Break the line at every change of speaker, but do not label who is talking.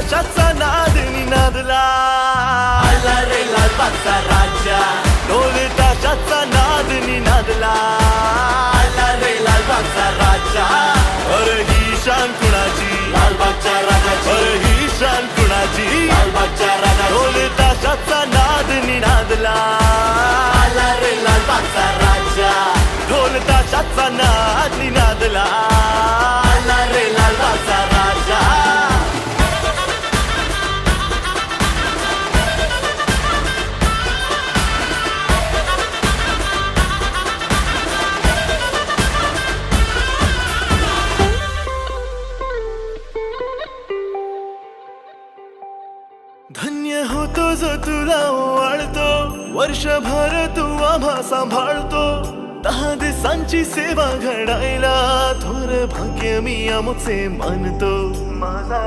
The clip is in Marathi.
ताशाचा नाद निनादला,
आला रे लालबागचा राजा,
ढोल ताशाचा नाद निनादला,
आला रे लालबागचा राजा,
अरे ही शान कुणाची,
लालबागच्या राजाची,
अरे ही शान कुणाची,
लालबागच्या राजाची,
ढोल ताशाचा नाद निनादला,
आला रे लालबागचा राजा,
ढोल ताशाचा नाद निनादला,
आला रे लालबागचा राजा.
धन्य होतो जो तुला ओवाळतो, वर्षभर तू आम्हा सांभाळतो, 10 दिवसांची सेवा घडायला थोर भाग्य मी आमचे मानतो. माझा